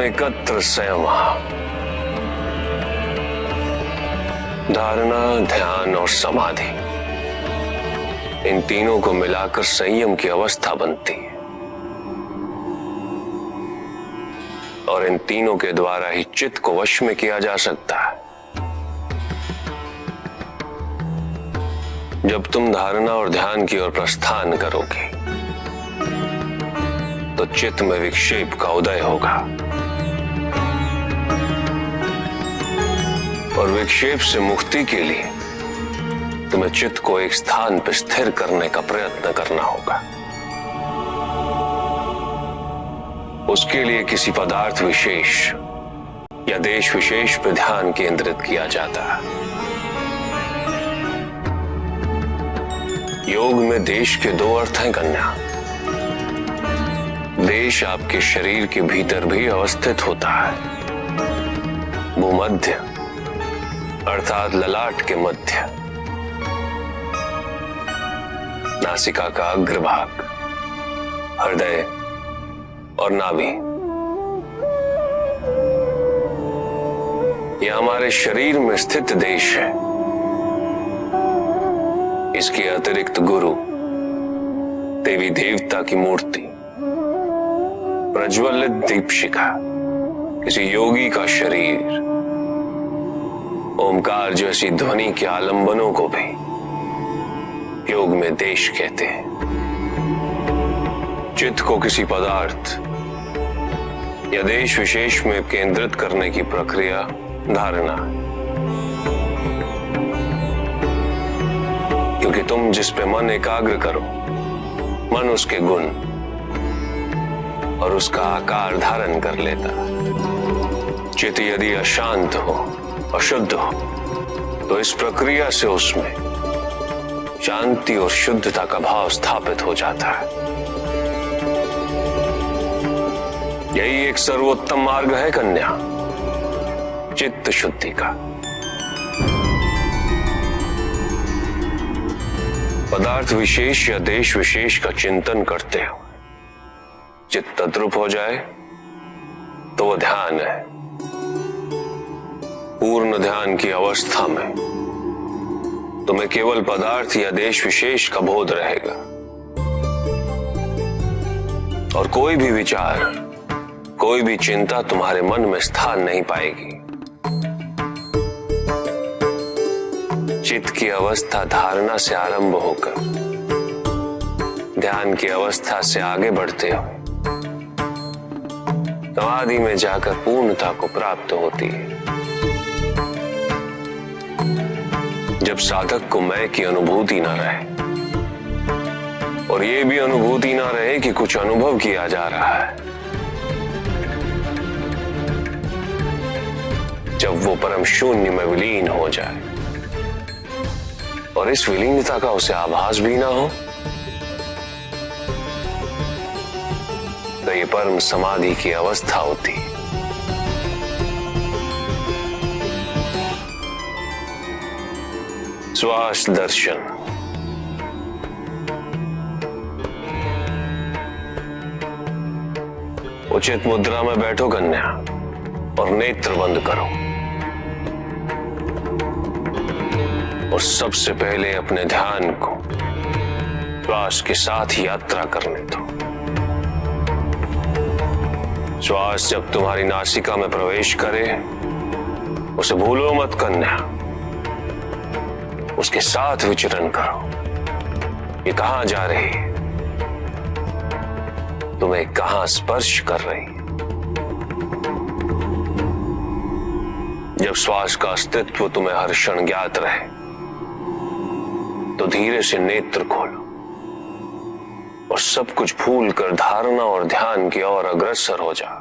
परम एकत्र संयमा। धारणा, ध्यान और समाधि, इन तीनों को मिलाकर संयम की अवस्था बनती है और इन तीनों के द्वारा ही चित्त को वश में किया जा सकता है। जब तुम धारणा और ध्यान की ओर प्रस्थान करोगे तो चित्त में विक्षेप का उदय होगा और विक्षेप से मुक्ति के लिए तुम्हें चित्त को एक स्थान पर स्थिर करने का प्रयत्न करना होगा। उसके लिए किसी पदार्थ विशेष या देश विशेष पर ध्यान केंद्रित किया जाता है। योग में देश के दो अर्थ हैं कन्या। देश आपके शरीर के भीतर भी अवस्थित होता है। भूमध्य अर्थात ललाट के मध्य, नासिका का अग्रभाग, हृदय और नाभि। यह हमारे शरीर में स्थित देश है। इसके अतिरिक्त गुरु, देवी देवता की मूर्ति, प्रज्वलित दीपशिखा, किसी योगी का शरीर, ओमकार जैसी ध्वनि के आलंबनों को भी योग में देश कहते हैं। चित्त को किसी पदार्थ या देश विशेष में केंद्रित करने की प्रक्रिया धारणा है। क्योंकि तुम जिस पे मन एकाग्र करो, मन उसके गुण और उसका आकार धारण कर लेता। चित्त यदि अशांत हो, अशुद्ध हो, तो इस प्रक्रिया से उसमें शांति और शुद्धता का भाव स्थापित हो जाता है। यही एक सर्वोत्तम मार्ग है कन्या, चित्त शुद्धि का। पदार्थ विशेष या देश विशेष का चिंतन करते हुए चित्त तद्रुप हो जाए तो वह ध्यान है। पूर्ण ध्यान की अवस्था में तुम्हें केवल पदार्थ या देश विशेष का बोध रहेगा और कोई भी विचार, कोई भी चिंता तुम्हारे मन में स्थान नहीं पाएगी। चित्त की अवस्था धारणा से आरंभ होकर ध्यान की अवस्था से आगे बढ़ते हुए समाधि में जाकर पूर्णता को प्राप्त होती है। जब साधक को मैं की अनुभूति न रहे और ये भी अनुभूति न रहे कि कुछ अनुभव किया जा रहा है, जब वो परम शून्य में विलीन हो जाए और इस विलीनता का उसे आभास भी ना हो, तो ये परम समाधि की अवस्था होती है। श्वास दर्शन। उचित मुद्रा में बैठो कन्या और नेत्र बंद करो और सबसे पहले अपने ध्यान को श्वास के साथ यात्रा करने दो। श्वास जब तुम्हारी नासिका में प्रवेश करे उसे भूलो मत कन्या, उसके साथ विचरण करो। ये कहां जा रही है, तुम्हें कहां स्पर्श कर रही है। जब श्वास का अस्तित्व तुम्हें हर क्षण ज्ञात रहे तो धीरे से नेत्र खोलो और सब कुछ भूल कर धारणा और ध्यान की ओर अग्रसर हो जाओ।